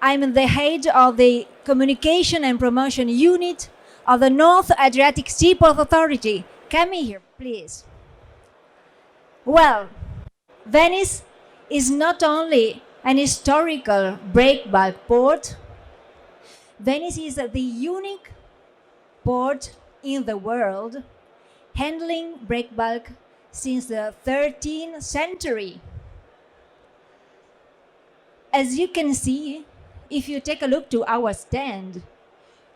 I'm the head of the Communication and Promotion Unit of the North Adriatic Seaport Authority. Come in here, please. Well, Venice is not only an historical breakbulk port, Venice is the unique port in the world handling breakbulk since the 13th century. As you can see, if you take a look to our stand,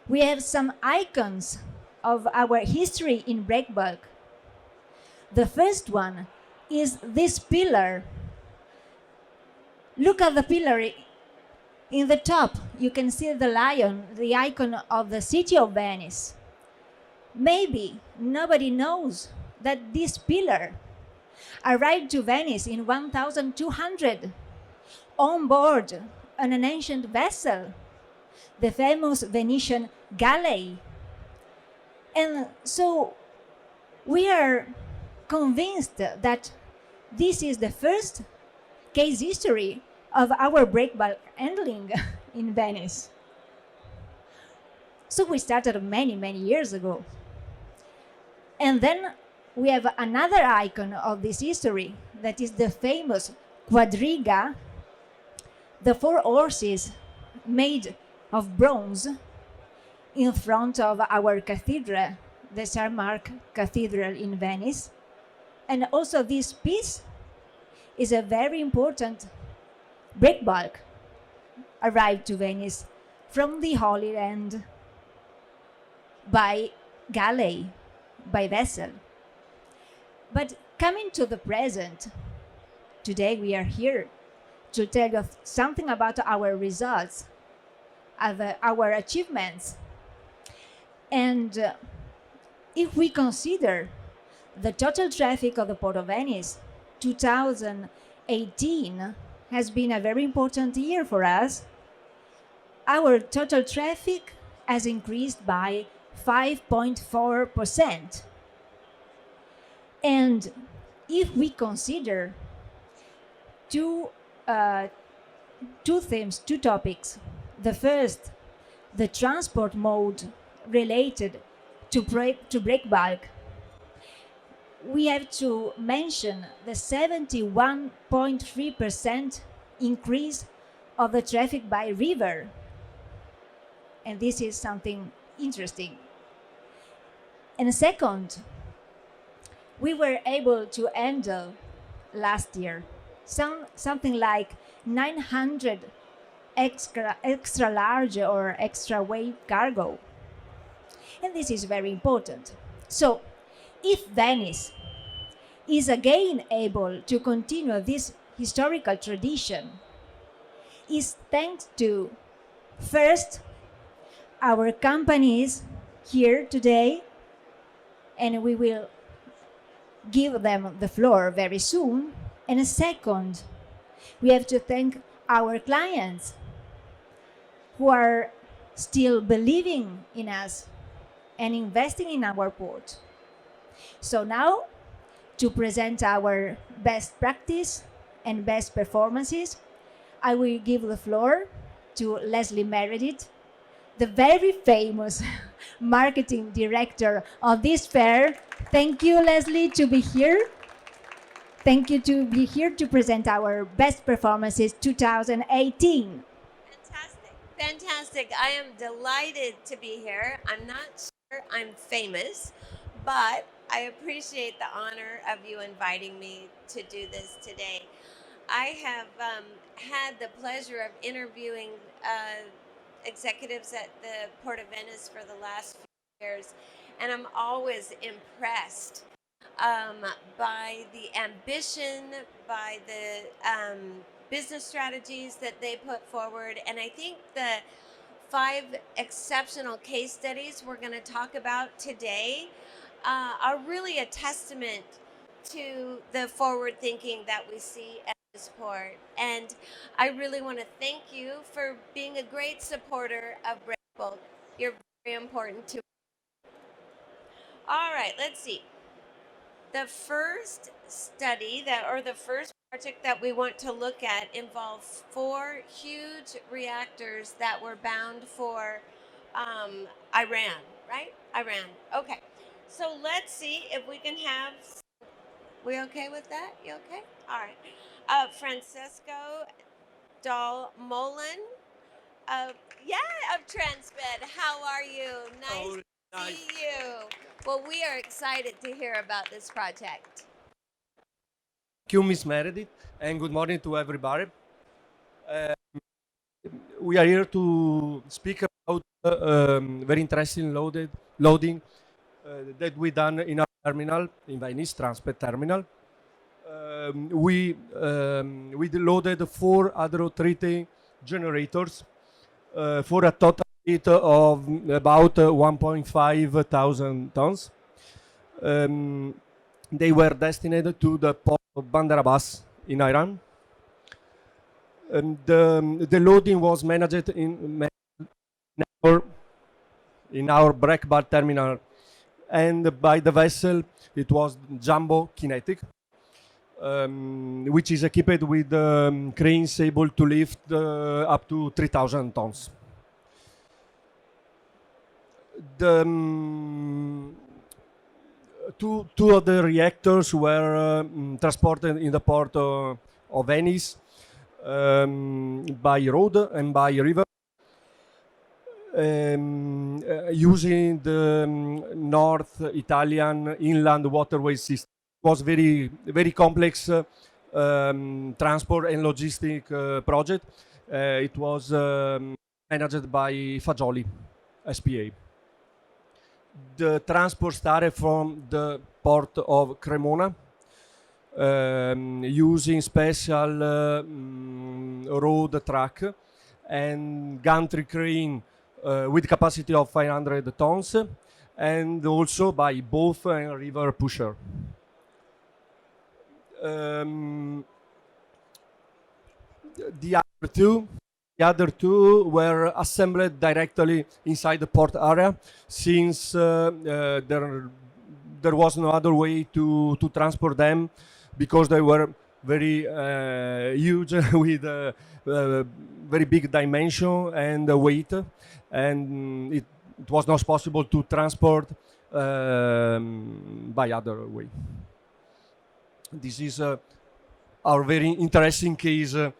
we have some icons of our history in breakbulk. The first one is this pillar. Look at the pillar. In the top, you can see the lion, the icon of the city of Venice. Maybe nobody knows that this pillar arrived to Venice in 1200 on board on an ancient vessel, the famous Venetian galley. And so we are convinced that this is the first case history of our breakbulk handling in Venice. So we started many years ago. And then we have another icon of this history, that is the famous quadriga, the four horses made of bronze in front of our cathedral, the St. Mark Cathedral in Venice. And also this piece is a very important breakbulk arrived to Venice from the Holy Land by galley, by vessel. But coming to the present, today we are here to tell you something about our results, our achievements. And if we consider the total traffic of the Port of Venice, 2018 has been a very important year for us. Our total traffic has increased by 5.4%. And if we consider two themes, two topics, the first, the transport mode related to breakbulk, we have to mention the 71.3% increase of the traffic by river. And this is something interesting. And second, we were able to handle last year something like 900 extra large or extra weight cargo. And this is very important. So if Venice is again able to continue this historical tradition, is thanks to, first, our companies here today, and we will give them the floor very soon. And second, we have to thank our clients who are still believing in us and investing in our port. So now, to present our best practice and best performances, I will give the floor to Leslie Meredith, the very famous marketing director of this fair. Thank you, Leslie, to be here. Thank you to be here to present our best performances 2018. Fantastic. I am delighted to be here. I'm not sure I'm famous, but I appreciate the honor of you inviting me to do this today. I have had the pleasure of interviewing executives at the Port of Venice for the last few years, and I'm always impressed by the ambition, by the business strategies that they put forward. And I think the 5 exceptional case studies we're going to talk about today are really a testament to the forward thinking that we see at this port. And I really want to thank you for being a great supporter of Breakbulk. You're very important to me. All right, let's see. The first study the first project that we want to look at involves 4 huge reactors that were bound for Iran, right? Iran. Okay. So let's see if we can have. We okay with that? You okay? All right. Francesco Dal Molin. Uh, yeah, of Transmed. How are you? Nice to see you. Well, we are excited to hear about this project. Thank you, Miss Meredith, and good morning to everybody. We are here to speak about very interesting loading that we done in our terminal in Venice Transport Terminal. We loaded 4 hydrotreating generators for a total weight of about 1.5 thousand tons. They were destined to the port of Bandar Abbas in Iran. The loading was managed in our Breakbulk terminal, and by the vessel it was Jumbo Kinetic, which is equipped with cranes able to lift up to 3,000 tons. The two of the reactors were transported in the port of Venice by road and by river, using the North Italian inland waterway system. It was very complex transport and logistic project. It was managed by Fagioli SPA. The transport started from the port of Cremona, using special road truck and gantry crane with capacity of 500 tons, and also by both and river pusher. The other two were assembled directly inside the port area, since there was no other way to transport them, because they were very huge with very big dimension and weight, and it was not possible to transport by other way. This is our very interesting case of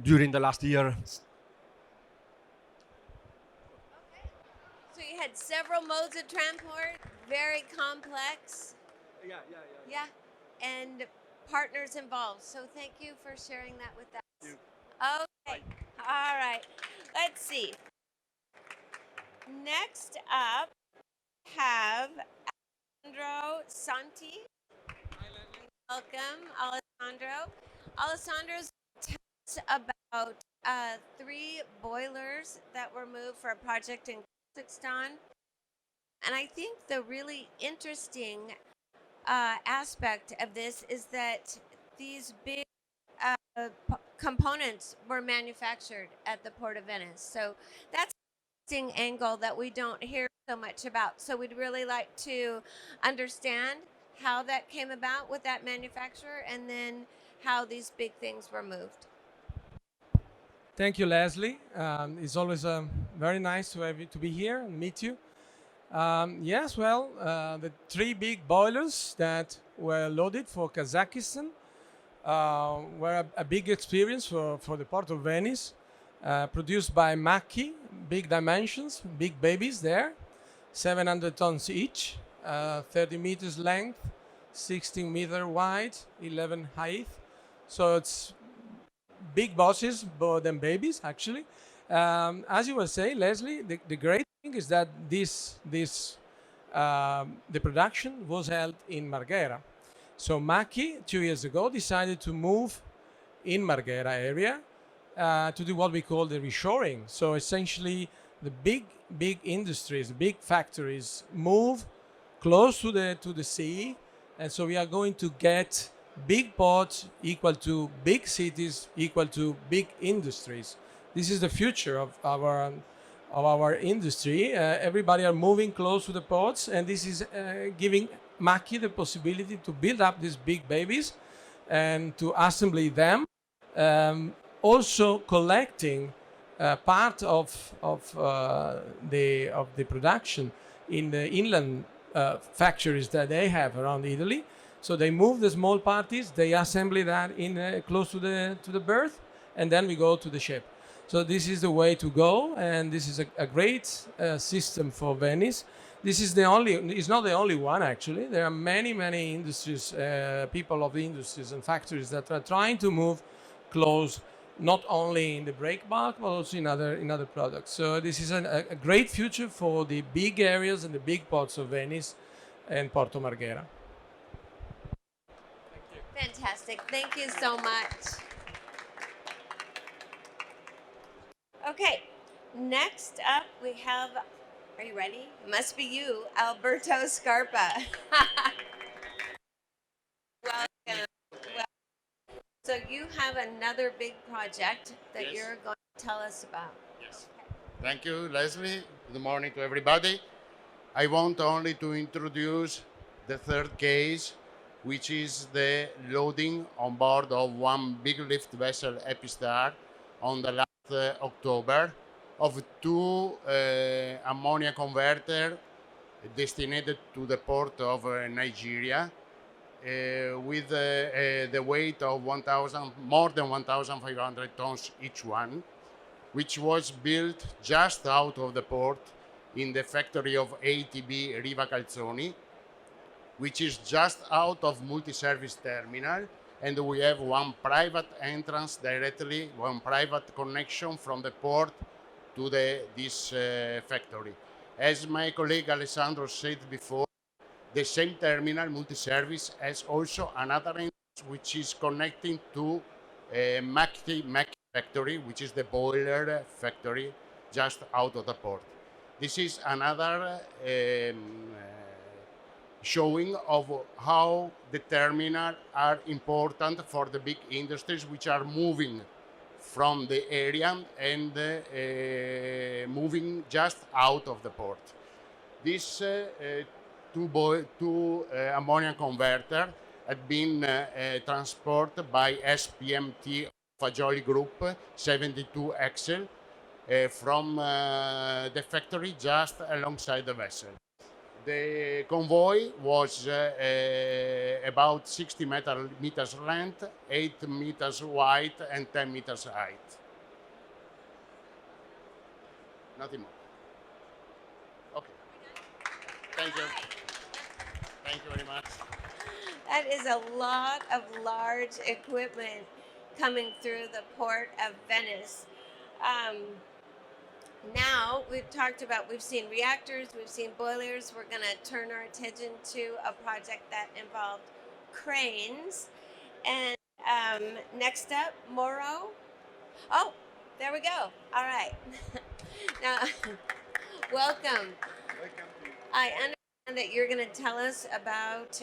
during the last year. So you had several modes of transport, very complex. Yeah, and partners involved. So thank you for sharing that with us. Okay, all right. Let's see. Next up, have Alessandro Santi. Welcome, Alessandro. Alessandro's tell us about 3 boilers that were moved for a project in Kazakhstan. And I think the really interesting aspect of this is that these big components were manufactured at the Port of Venice. So that's an interesting angle that we don't hear so much about. So we'd really like to understand how that came about with that manufacturer, and then how these big things were moved. Thank you, Leslie. It's always very nice to have you to be here and meet you. Yes, well, the 3 big boilers that were loaded for Kazakhstan were a big experience for the Port of Venice, produced by Maki, big dimensions, big babies there, 700 tons each, 30 meters length, 16 meter wide, 11 height. So it's big bosses, more than babies, actually. As you were saying, Leslie, the great thing is that the production was held in Marghera. So Maki, 2 years ago, decided to move in Marghera area to do what we call the reshoring. So essentially, the big industries, big factories move close to the sea, and so we are going to get big ports equal to big cities equal to big industries. This is the future of our industry. Everybody are moving close to the ports, and this is giving Maki the possibility to build up these big babies and to assembly them. Also collecting part of the production in the inland factories that they have around Italy. So they move the small parties, they assemble that in close to the berth, and then we go to the ship. So this is the way to go, and this is a great system for Venice. This is the only. It's not the only one actually. There are many industries, people of the industries and factories that are trying to move close, not only in the Breakbulk but also in other products. So this is a great future for the big areas and the big ports of Venice and Porto Marghera. Fantastic. Thank you so much. Okay, next up we have, are you ready? It must be you, Alberto Scarpa. Welcome. So you have another big project that Yes. you're going to tell us about. Yes. Thank you, Leslie. Good morning to everybody. I want only to introduce the third case, which is the loading on board of one big lift vessel Epistar on the last October of two ammonia converter destined to the port of Nigeria with the weight of 1,000, more than 1,500 tons each one, which was built just out of the port in the factory of ATB Riva Calzoni, which is just out of multi-service terminal, and we have one private entrance directly, one private connection from the port to this factory. As my colleague Alessandro said before, the same terminal, multi-service, has also another entrance which is connecting to Macchi factory, which is the boiler factory just out of the port. This is another showing of how the terminal are important for the big industries which are moving from the area and moving just out of the port. This two ammonia converter had been transported by SPMT Fagioli Group 72 Axle from the factory just alongside the vessel. The convoy was about 60 meters length, 8 meters wide, and 10 meters height. Nothing more. Okay. Thank you. Thank you very much. That is a lot of large equipment coming through the port of Venice. Now we've seen reactors, we've seen boilers. We're going to turn our attention to a project that involved cranes. And next up, Moro. Oh, there we go. All right. Now, welcome. I understand that you're going to tell us about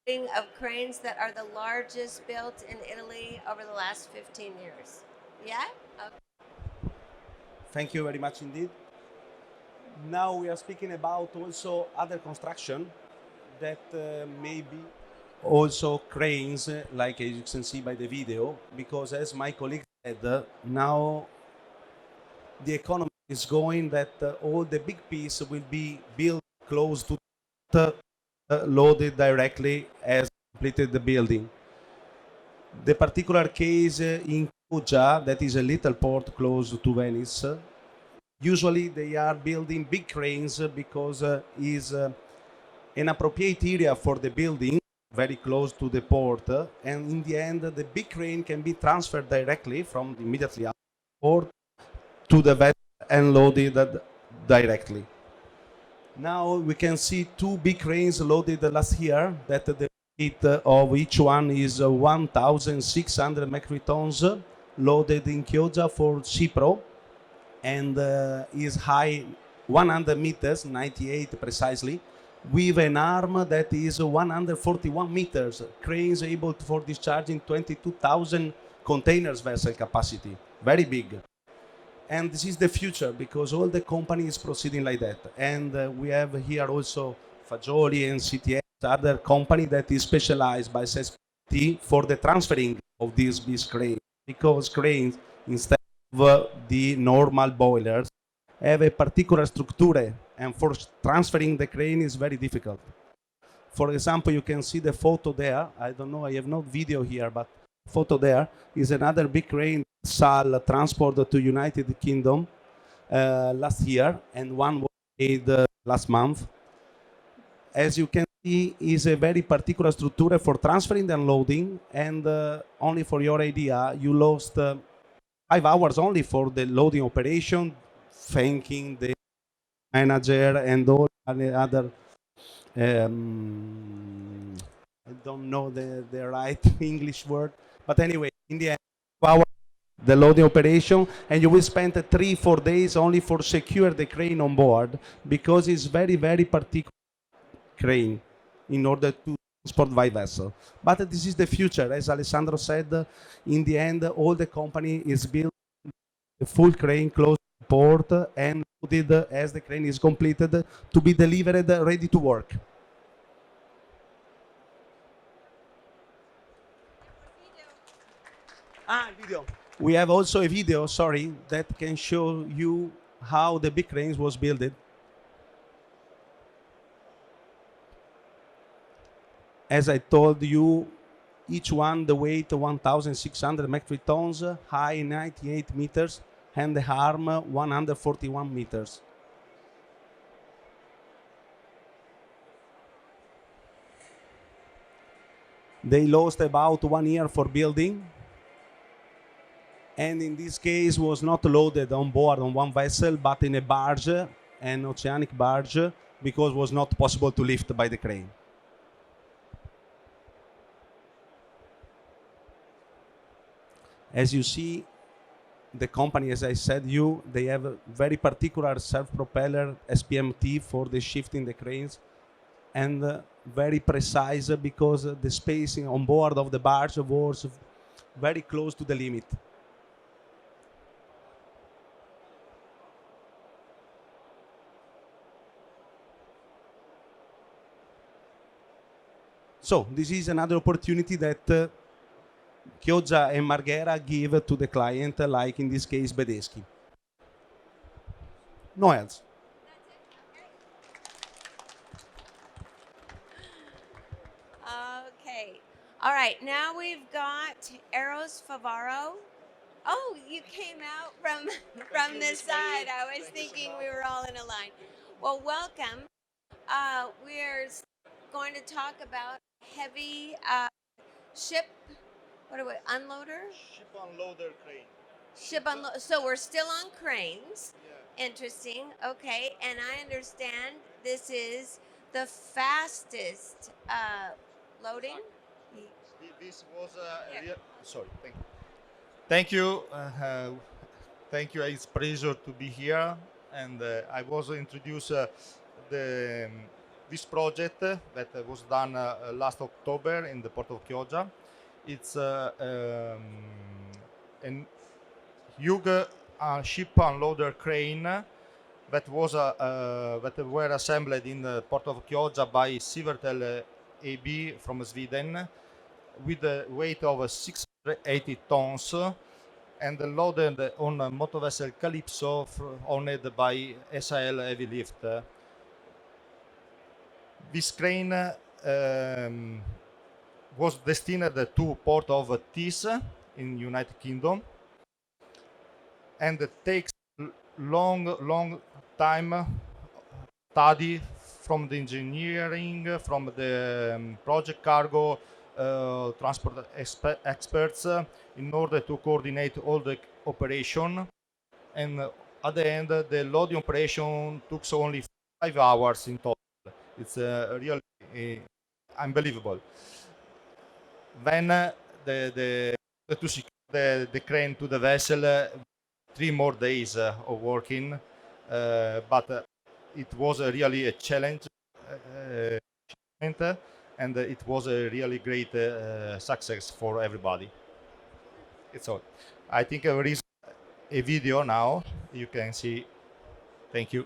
of cranes that are the largest built in Italy over the last 15 years. Yeah? Okay. Thank you very much indeed. Now we are speaking about also other construction that may be also cranes, like as you can see by the video, because as my colleague said, now the economy is going that all the big piece will be built close to loaded directly as completed the building. The particular case in Chioggia, that is a little port close to Venice, usually they are building big cranes because is an appropriate area for the building, very close to the port, and in the end the big crane can be transferred directly from immediately out the port to the vessel and loaded directly. Now we can see two big cranes loaded last year that the weight of each one is 1,600 metric tons loaded in Chioggia for Cipro and is high 100 meters, 98 precisely, with an arm that is 141 meters. Cranes able for discharging 22,000 containers vessel capacity, very big. And this is the future because all the companies proceeding like that. And we have here also Fagioli and CTS, other company that is specialized by for the transferring of these cranes, because cranes, instead of the normal boilers, have a particular structure, and for transferring the crane is very difficult. For example, you can see the photo there. I don't know, I have no video here, but photo there is another big crane SAL transported to United Kingdom last year, and one was made last month. As you can see, is a very particular structure for transferring and loading, and only for your idea, you lost 5 hours only for the loading operation, thanking the manager and all the other I don't know the right English word, but anyway, in the end, 2 hours the loading operation, and you will spend 3-4 days only for secure the crane on board, because it's very particular crane in order to transport by vessel. But this is the future, as Alessandro said. In the end, all the company is built the full crane close to port and loaded as the crane is completed to be delivered ready to work. Video. We have also a video, sorry, that can show you how the big cranes was built. As I told you, each one the weight 1,600 metric tons, high 98 meters, and the arm 141 meters. They lost about 1 year for building, and in this case was not loaded on board on one vessel, but in a barge, an oceanic barge, because it was not possible to lift by the crane. As you see, the company, as I said, they have a very particular self-propeller SPMT for the shifting the cranes, and very precise, because the spacing on board of the barge was very close to the limit. So this is another opportunity that Chioggia and Marghera give to the client, like in this case Bedeschi. No else. Okay. All right. Now we've got Eros Favaro. Oh, you came out from this side. I was thinking we were all in a line. Well, welcome. We're going to talk about heavy ship. What are we? Unloader. Ship unloader crane. Ship unload. So we're still on cranes. Yeah. Interesting. Okay, and I understand this is the fastest loading. This was a real. Sorry. Thank you. Thank you. It's a pleasure to be here, and I was introduced the this project that was done last October in the port of Chioggia. It's a huge ship unloader crane that was that were assembled in the port of Chioggia by Sivertel AB from Sweden, with a weight of 680 tons, and loaded on a motor vessel Calypso owned by SAL Heavy Lift. This crane was destined to port of Tis in United Kingdom, and it takes long time study from the engineering, from the project cargo transport experts, in order to coordinate all the operation. And at the end, the loading operation took only 5 hours in total. It's really unbelievable. Then to secure the crane to the vessel, 3 more days of working, but it was really a challenge, and it was a really great success for everybody. It's all. I think there is a video now you can see. Thank you.